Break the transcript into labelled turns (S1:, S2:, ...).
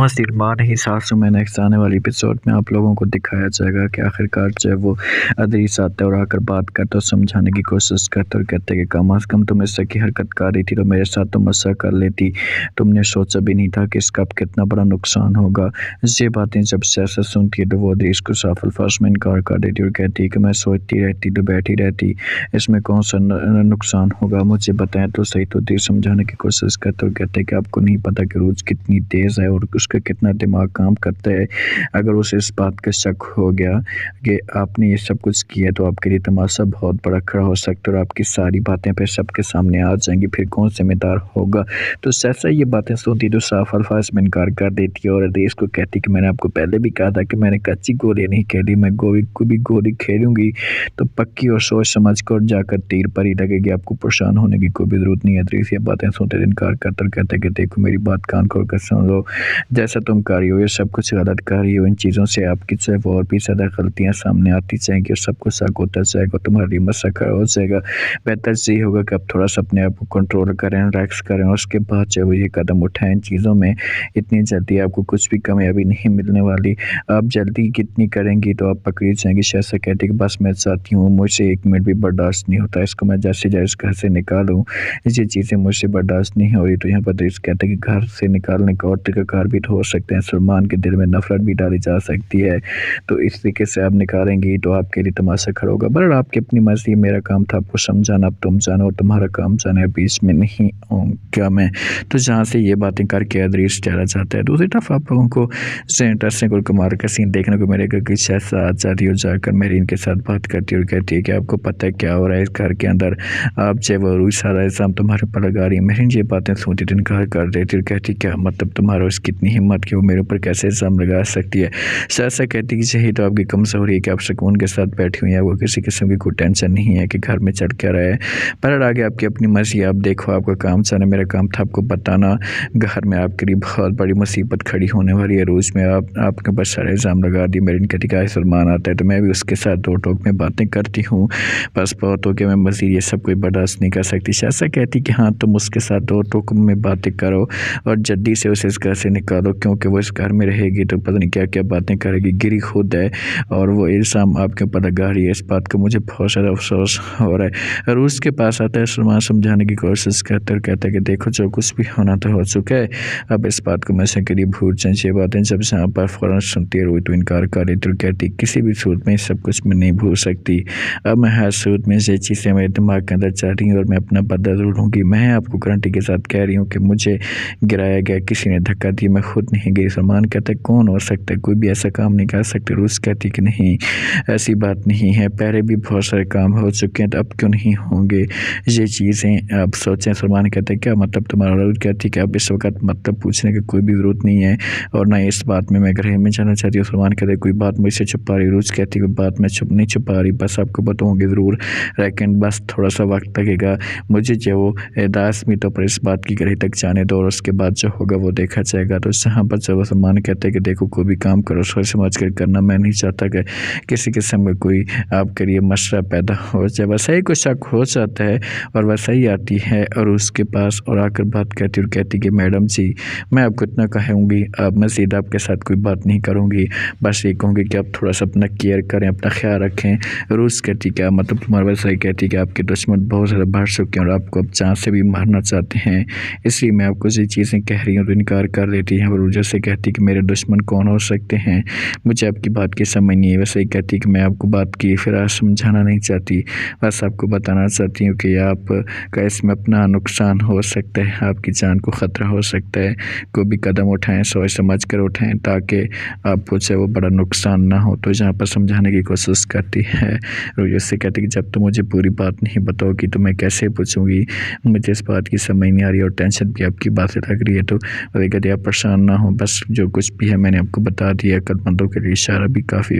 S1: मज़ीद माह ही सासों में नेक्स्ट आने वाली एपिसोड में आप लोगों को दिखाया जाएगा कि आखिरकार जो है वो अदरीस आता है और आकर बात करता और समझाने की कोशिश करता और कहते हैं कि कम अज़ कम तुम इससे की हरकत कर रही थी तो मेरे साथ तुम ऐसा कर लेती, तुमने सोचा भी नहीं था कि इसका अब कितना बड़ा नुकसान होगा। ये बातें जब सियासत सुनती है तो वो अदरीस को साफ अल्फाज में इनकार कर देती और कहती है कि मैं सोचती रहती तो बैठी रहती, इसमें कौन सा नुकसान होगा, मुझे बताएं तो सही। तो अदरीस समझाने की कोशिश करते और कहते हैं कि आपको नहीं पता कि रोज़ कितनी तेज़ है और उसका कितना दिमाग काम करता है। अगर उसे इस बात का शक हो गया कि आपने ये सब कुछ किया तो आपके लिए तमाशा बहुत बड़ा खड़ा हो सकता है और आपकी सारी बातें फिर सबके सामने आ जाएंगी, फिर कौन जिम्मेदार होगा। तो सहसा ये बातें सुनती तो साफ अल्फाज में इनकार कर देती है और अदरीस को कहती कि मैंने आपको पहले भी कहा था कि मैंने कच्ची गोलियां नहीं खेली, मैं गोली खेलूंगी तो पक्की और सोच समझ कर जाकर तीर पर ही लगेगी, आपको परेशान होने की कोई भी जरूरत नहीं है। अदरीस ये बातें सुनते इनकार करते कहते कि देखो मेरी बात कान खोल कर सुन लो, जैसा तुम कर रही हो ये सब कुछ गलत कर रही हो, इन चीज़ों से आपकी जो है वो और भी ज़्यादा गलतियाँ सामने आती जाएंगी और सब कुछ शक होता जाएगा, तुम्हारे लिए मसला खड़ा हो जाएगा। बेहतर यही होगा कि आप थोड़ा सा अपने आप को कंट्रोल करें, रिलैक्स करें और उसके बाद जो है ये कदम उठाएं। चीज़ों में इतनी जल्दी आपको कुछ भी कामयाबी नहीं मिलने वाली, आप जल्दी कितनी करेंगी तो आप पकड़ी जाएंगी। शहज़ाद कहती कि बस मैं चाहती हूँ, मुझसे 1 मिनट भी बर्दाश्त नहीं होता, इसको मैं जैसे जैसे घर से निकालूँ ये चीज़ें मुझसे बर्दाश्त नहीं हो रही। तो यहाँ पर अदरीस कहते हैं कि घर से निकालने का और तरीक़ाकार भी तो हो सकते हैं, सलमान के दिल में नफरत भी डाली जा सकती है, तो इस तरीके से आप निकालेंगी तो आपके लिए तमाशा खड़ा होगा। बहरहाल आपकी अपनी मर्ज़ी, मेरा काम था आपको समझाना, अब तुम जानो और तुम्हारा काम जाना, बीच में नहीं क्या मैं। तो जहाँ से ये बातें करके अदरीस चला जाता है। दूसरी तरफ आप लोगों को इंटरेस्टिंग और कमाल का सीन देखने को मिलेगा कि शहज़ाद आ जाती है और जाकर मेरीन के साथ बात करती है और कहती है कि आपको पता है क्या हो रहा है इस घर के अंदर, आप जो वो सारा इल्ज़ाम तुम्हारे पर लगा रही है। मेरीन ये बातें सुनती तो इनकार कर देती और कहती क्या मतलब तुम्हारा उसकी इतनी हिम्मत कि वो मेरे ऊपर कैसे इल्ज़ाम लगा सकती है। शहज़ाद कहती कि यही तो आपकी कमज़ोरी है कि आप सुकून के साथ बैठी हुई हैं, वो किसी किस्म की कोई टेंशन नहीं है कि घर में चल क्या रहा है। पर आगे आपकी अपनी मर्ज़ी, आप देखो आपका काम जाना, मेरा काम था आपको बताना घर में आपके लिए बहुत बड़ी मुसीबत खड़ी होने वाली है। रोज़ में आपके ऊपर सारे इल्ज़ाम लगा दी। मेरीन कहती कि सलमान आता है तो मैं भी उसके साथ दो टोक में बातें करती हूँ, बस बहुत हो गया, मैं मज़ीद ये सब कोई बर्दाश्त नहीं कर सकती। शहज़ाद कहती कि हाँ तुम उसके साथ दो टोक में बातें करो और जल्दी से उसे इस घर से निकालो, क्योंकि वो इस घर में रहेगी तो पता नहीं क्या क्या बातें करेगी, गिरी खुद है और वो इल्ज़ाम आपके ऊपर लगा रही है। इस बात का मुझे बहुत ज़्यादा अफसोस हो रहा है। रूस के पास आता है, सलमान समझाने की कोशिश करते और कहता है कि देखो जो कुछ भी होना तो हो चुका है, अब इस बात को मैं से करीब भूल जाए। ये बातें जब से यहाँ पर फ़ौरन सुनती है रोई तो इनकार कर देती और कहती किसी भी सूरत में सब कुछ मैं नहीं भूल सकती, अब मैं हर सूरत में ये चीज़ें मेरे दिमाग के अंदर चल रही हैं और मैं अपना बदला ज़रूर लूँगी। मैं आपको गारंटी के साथ कह रही हूँ कि मुझे गिराया गया, किसी ने धक्का दिया, मैं खुद नहीं गिरी। सलमान कहता है कौन हो सकता है, कोई भी ऐसा काम नहीं कर सकते। रूस कहती कि नहीं ऐसी बात नहीं है, पहले भी बहुत सारे काम हो चुके हैं तो अब क्यों नहीं होंगे ये चीज़ें, आप सोचें। सलमान कहते हैं क्या मतलब तुम्हारा। रूस कहती है कि अब इस वक्त मतलब पूछने की कोई भी ज़रूरत नहीं है और ना इस बात में मैं घर में जाना चाहती हूँ। सलमान कहते हैं कोई बात मुझसे छुपा रही। रूस कहती है कोई बात मैं नहीं छुपा रही, बस आपको बताऊँगी ज़रूर, लेकिन बस थोड़ा सा वक्त लगेगा, मुझे जो वो 10 मिनटों पर इस बात की गहराई तक जाने दो और उसके बाद जो होगा वो देखा जाएगा। तो यहाँ पर जब सलमान कहते हैं कि देखो कोई भी काम करो सोच समझ कर करना, मैं नहीं चाहता कि किसी किस्म का कोई आपके लिए मसला पैदा हो जाए। वैसा ही कुछ शक हो जाता है और वैसा ही आती है और उसके पास और आकर बात करती और कहती कि मैडम जी मैं आपको इतना कहूँगी, अब मज़ीद आपके साथ कोई बात नहीं करूँगी, बस ये कहूँगी कि आप थोड़ा सा अपना केयर करें, अपना ख्याल रखें। रूस कहती क्या मतलब तुम्हारा। वैसा ही कहती कि आपके दुश्मन बहुत ज़्यादा बढ़ चुके हैं और आपको अब जान से भी मारना चाहते हैं, इसलिए मैं आपको ये चीज़ें कह रही हूँ। तो इनकार कर देती है और जैसे कहती कि मेरे दुश्मन कौन हो सकते हैं, मुझे आपकी बात की समझ नहीं है। वैसे ही कहती कि मैं आपको बात की फिर आज समझाना नहीं चाहती, बस आपको बताना चाहती हूँ कि आपका इसमें अपना नुकसान हो सकता है, आपकी जान को ख़तरा हो सकता है, कोई भी कदम उठाएं सोच समझ कर उठाएं ताकि आपको जो वो बड़ा नुकसान ना हो। तो यहाँ पर समझाने की कोशिश करती है। रोज से कहती कि जब तो मुझे पूरी बात नहीं बताओगी तो मैं कैसे पूछूंगी, मुझे इस बात की समझ नहीं आ रही और टेंशन भी आपकी बात से लग रही है। तो कहती आप परेशान ना हो, बस जो कुछ भी है मैंने आपको बता दिया, अक्लमंदों के लिए इशारा भी काफ़ी हो।